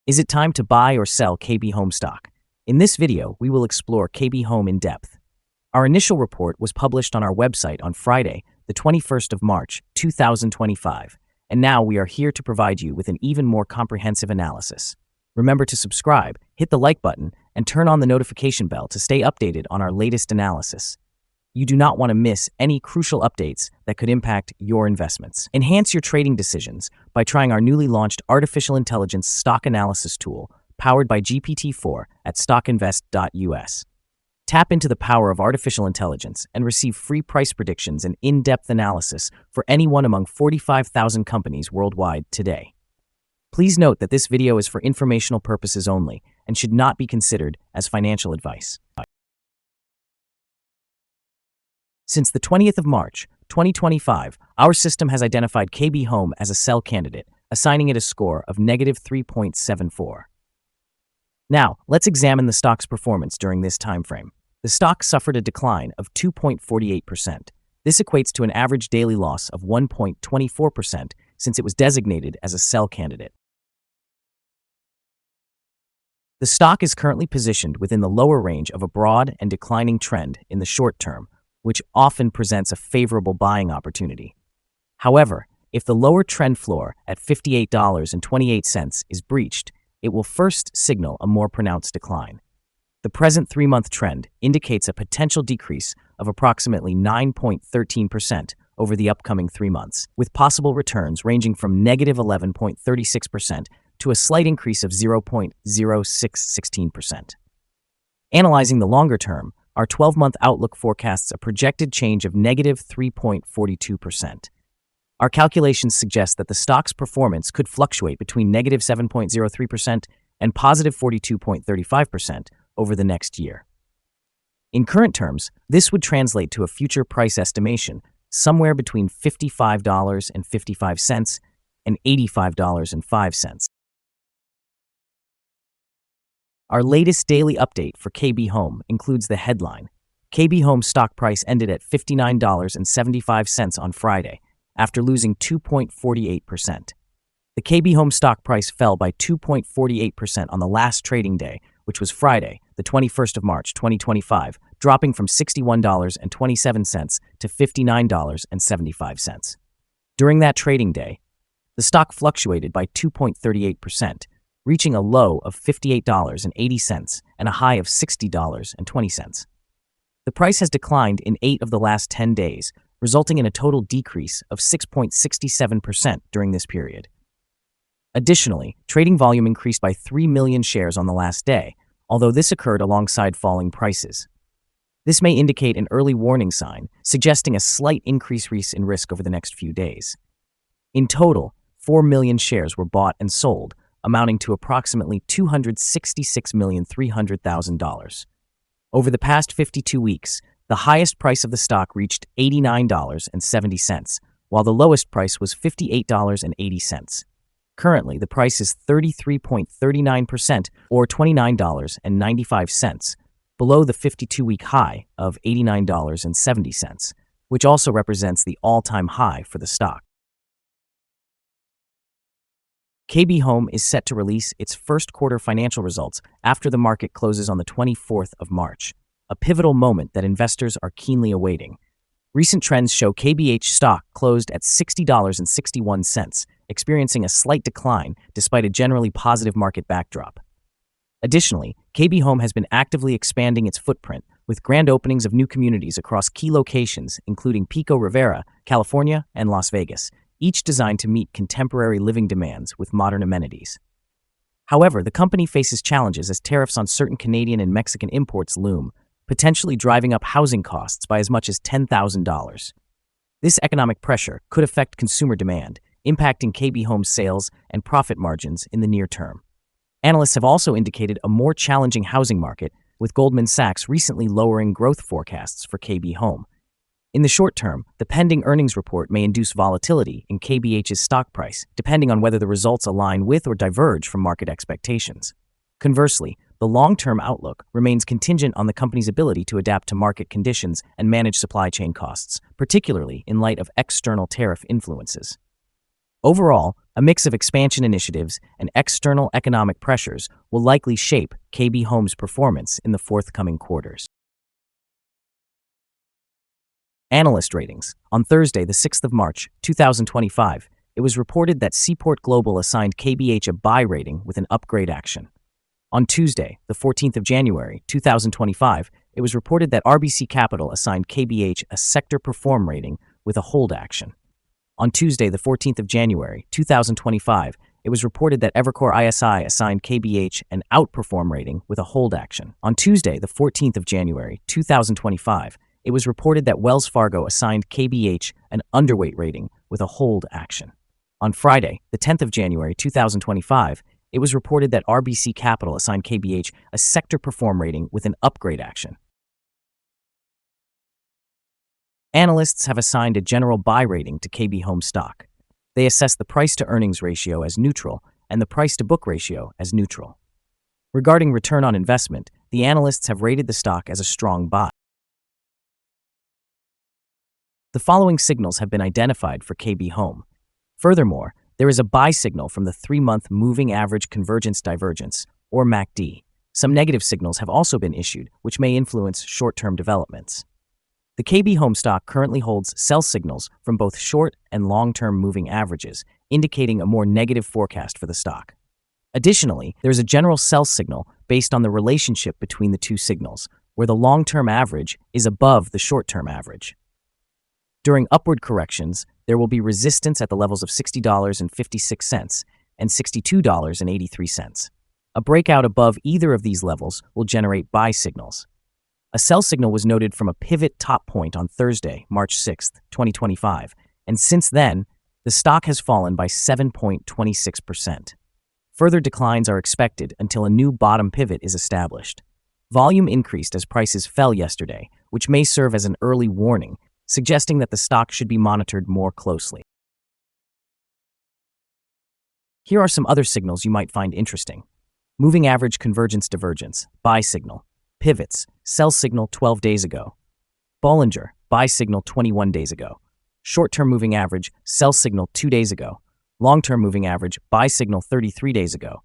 Is it time to buy or sell KB Home stock? In this video, we will explore KB Home in depth. Our initial report was published on our website on Friday, the 21st of March, 2025, and now we are here to provide you with an even more comprehensive analysis. Remember to subscribe, hit the like button, and turn on the notification bell to stay updated on our latest analysis. You do not want to miss any crucial updates that could impact your investments. Enhance your trading decisions by trying our newly launched artificial intelligence stock analysis tool powered by GPT-4 at StockInvest.us. Tap into the power of artificial intelligence and receive free price predictions and in-depth analysis for anyone among 45,000 companies worldwide today. Please note that this video is for informational purposes only and should not be considered as financial advice. Since the 20th of March, 2025, our system has identified KB Home as a sell candidate, assigning it a score of -3.74. Now, let's examine the stock's performance during this time frame. The stock suffered a decline of 2.48%. This equates to an average daily loss of 1.24% since it was designated as a sell candidate. The stock is currently positioned within the lower range of a broad and declining trend in the short term, which often presents a favorable buying opportunity. However, if the lower trend floor at $58.28 is breached, it will first signal a more pronounced decline. The present 3-month trend indicates a potential decrease of approximately 9.13% over the upcoming 3 months, with possible returns ranging from -11.36% to a slight increase of 0.0616%. Analyzing the longer term, our 12-month outlook forecasts a projected change of -3.42%. Our calculations suggest that the stock's performance could fluctuate between -7.03% and +42.35% over the next year. In current terms, this would translate to a future price estimation somewhere between $55.55 and $85.05. Our latest daily update for KB Home includes the headline: KB Home stock price ended at $59.75 on Friday, after losing 2.48%. The KB Home stock price fell by 2.48% on the last trading day, which was Friday, the 21st of March, 2025, dropping from $61.27 to $59.75. During that trading day, the stock fluctuated by 2.38%, reaching a low of $58.80 and a high of $60.20. The price has declined in 8 of the last 10 days, resulting in a total decrease of 6.67% during this period. Additionally, trading volume increased by 3 million shares on the last day, although this occurred alongside falling prices. This may indicate an early warning sign, suggesting a slight increase in risk over the next few days. In total, 4 million shares were bought and sold, amounting to approximately $266,300,000. Over the past 52 weeks, the highest price of the stock reached $89.70, while the lowest price was $58.80. Currently, the price is 33.39% or $29.95, below the 52-week high of $89.70, which also represents the all-time high for the stock. KB Home is set to release its first quarter financial results after the market closes on the 24th of March, a pivotal moment that investors are keenly awaiting. Recent trends show KBH stock closed at $60.61, experiencing a slight decline despite a generally positive market backdrop. Additionally, KB Home has been actively expanding its footprint with grand openings of new communities across key locations including Pico Rivera, California, and Las Vegas, each designed to meet contemporary living demands with modern amenities. However, the company faces challenges as tariffs on certain Canadian and Mexican imports loom, potentially driving up housing costs by as much as $10,000. This economic pressure could affect consumer demand, impacting KB Home's sales and profit margins in the near term. Analysts have also indicated a more challenging housing market, with Goldman Sachs recently lowering growth forecasts for KB Home. In the short term, the pending earnings report may induce volatility in KBH's stock price, depending on whether the results align with or diverge from market expectations. Conversely, the long-term outlook remains contingent on the company's ability to adapt to market conditions and manage supply chain costs, particularly in light of external tariff influences. Overall, A mix of expansion initiatives and external economic pressures will likely shape KB Home's performance in the forthcoming quarters. Analyst ratings. On Thursday, the 6th of March, 2025, it was reported that Seaport Global assigned KBH a buy rating with an upgrade action. On Tuesday, the 14th of January, 2025, it was reported that RBC Capital assigned KBH a sector perform rating with a hold action. On Tuesday, the 14th of January, 2025, it was reported that Evercore ISI assigned KBH an outperform rating with a hold action. On Tuesday, the 14th of January, 2025, it was reported that Wells Fargo assigned KBH an underweight rating with a hold action. On Friday, the 10th of January, 2025, it was reported that RBC Capital assigned KBH a sector perform rating with an upgrade action. Analysts have assigned a general buy rating to KB Home stock. They assess the price-to-earnings ratio as neutral and the price-to-book ratio as neutral. Regarding return on investment, the analysts have rated the stock as a strong buy. The following signals have been identified for KB Home. Furthermore, there is a buy signal from the 3-month Moving Average Convergence Divergence, or MACD. Some negative signals have also been issued, which may influence short-term developments. The KB Home stock currently holds sell signals from both short and long-term moving averages, indicating a more negative forecast for the stock. Additionally, there is a general sell signal based on the relationship between the two signals, where the long-term average is above the short-term average. During upward corrections, there will be resistance at the levels of $60.56 and $62.83. A breakout above either of these levels will generate buy signals. A sell signal was noted from a pivot top point on Thursday, March 6, 2025, and since then, the stock has fallen by 7.26%. Further declines are expected until a new bottom pivot is established. Volume increased as prices fell yesterday, which may serve as an early warning, suggesting that the stock should be monitored more closely. Here are some other signals you might find interesting. Moving Average Convergence Divergence, buy signal. Pivots, sell signal 12 days ago. Bollinger, buy signal 21 days ago. Short-term moving average, sell signal 2 days ago. Long-term moving average, buy signal 33 days ago.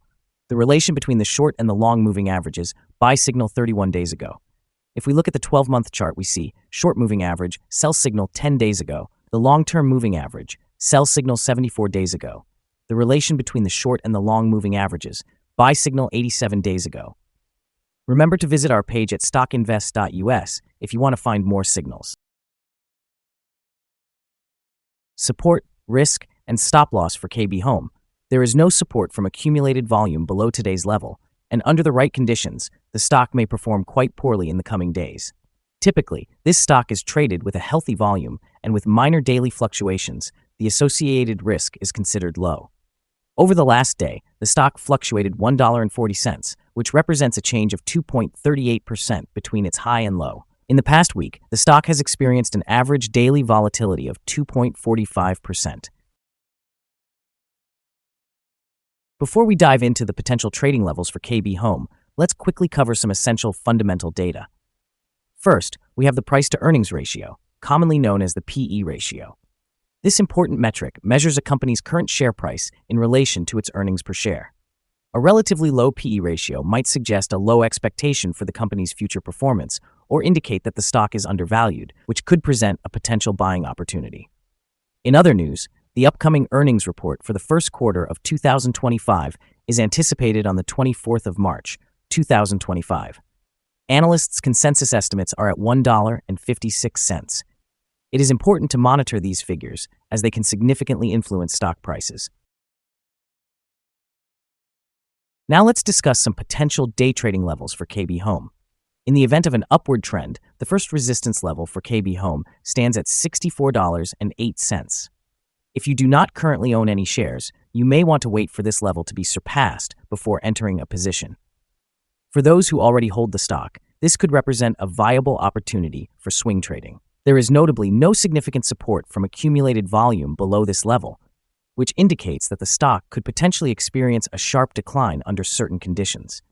The relation between the short and the long moving averages, buy signal 31 days ago. If we look at the 12-month chart, we see short moving average, sell signal 10 days ago. The long-term moving average, sell signal 74 days ago. The relation between the short and the long moving averages, buy signal 87 days ago. Remember to visit our page at StockInvest.us if you want to find more signals. Support, risk, and stop loss for KB Home. There is no support from accumulated volume below today's level, and under the right conditions, the stock may perform quite poorly in the coming days. Typically, this stock is traded with a healthy volume, and with minor daily fluctuations, the associated risk is considered low. Over the last day, the stock fluctuated $1.40, which represents a change of 2.38% between its high and low. In the past week, the stock has experienced an average daily volatility of 2.45%. Before we dive into the potential trading levels for KB Home, let's quickly cover some essential fundamental data. First, we have the price-to-earnings ratio, commonly known as the PE ratio. This important metric measures a company's current share price in relation to its earnings per share. A relatively low PE ratio might suggest a low expectation for the company's future performance or indicate that the stock is undervalued, which could present a potential buying opportunity. In other news, the upcoming earnings report for the first quarter of 2025 is anticipated on the 24th of March, 2025. Analysts' consensus estimates are at $1.56. It is important to monitor these figures as they can significantly influence stock prices. Now let's discuss some potential day trading levels for KB Home. In the event of an upward trend, the first resistance level for KB Home stands at $64.08. If you do not currently own any shares, you may want to wait for this level to be surpassed before entering a position. For those who already hold the stock, this could represent a viable opportunity for swing trading. There is notably no significant support from accumulated volume below this level, which indicates that the stock could potentially experience a sharp decline under certain conditions.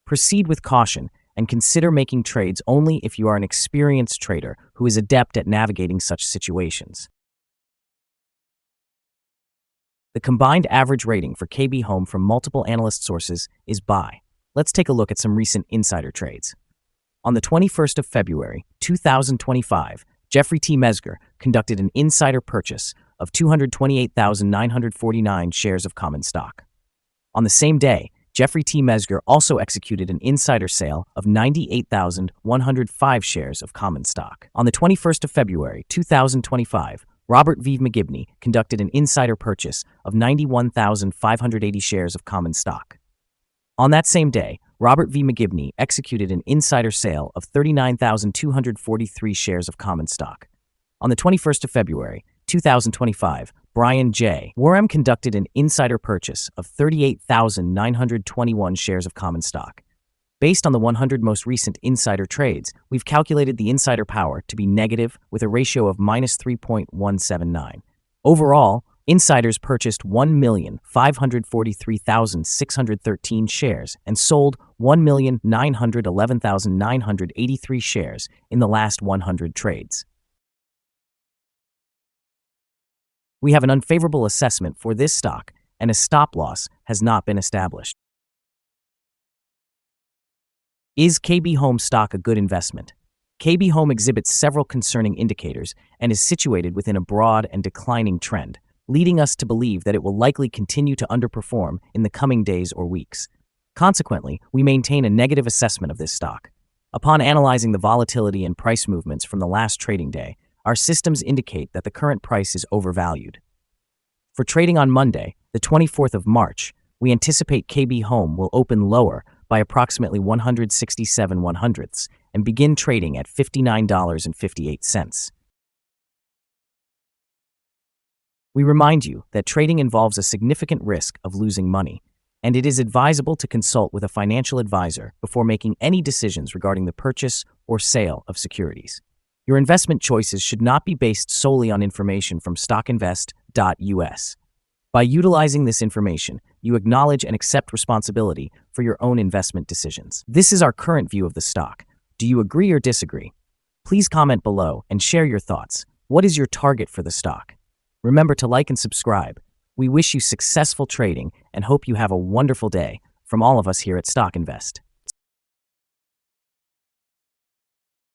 Proceed with caution and consider making trades only if you are an experienced trader who is adept at navigating such situations. The combined average rating for KB Home from multiple analyst sources is buy. Let's take a look at some recent insider trades. On the 21st of February, 2025, Jeffrey T. Mesger conducted an insider purchase of 228,949 shares of common stock. On the same day, Jeffrey T. Mesger also executed an insider sale of 98,105 shares of common stock. On the 21st of February, 2025, Robert V. McGibney conducted an insider purchase of 91,580 shares of common stock. On that same day, Robert V. McGibney executed an insider sale of 39,243 shares of common stock. On the 21st of February, 2025, Brian J. Wareham conducted an insider purchase of 38,921 shares of common stock. Based on the 100 most recent insider trades, we've calculated the insider power to be negative with a ratio of minus 3.179. Overall, insiders purchased 1,543,613 shares and sold 1,911,983 shares in the last 100 trades. We have an unfavorable assessment for this stock, and a stop loss has not been established. Is KB Home stock a good investment? KB Home exhibits several concerning indicators and is situated within a broad and declining trend, leading us to believe that it will likely continue to underperform in the coming days or weeks. Consequently, we maintain a negative assessment of this stock. Upon analyzing the volatility and price movements from the last trading day, our systems indicate that the current price is overvalued. For trading on Monday, the 24th of March, we anticipate KB Home will open lower by approximately 167/100ths and begin trading at $59.58. We remind you that trading involves a significant risk of losing money, and it is advisable to consult with a financial advisor before making any decisions regarding the purchase or sale of securities. Your investment choices should not be based solely on information from StockInvest.us. By utilizing this information, you acknowledge and accept responsibility for your own investment decisions. This is our current view of the stock. Do you agree or disagree? Please comment below and share your thoughts. What is your target for the stock? Remember to like and subscribe. We wish you successful trading and hope you have a wonderful day from all of us here at StockInvest.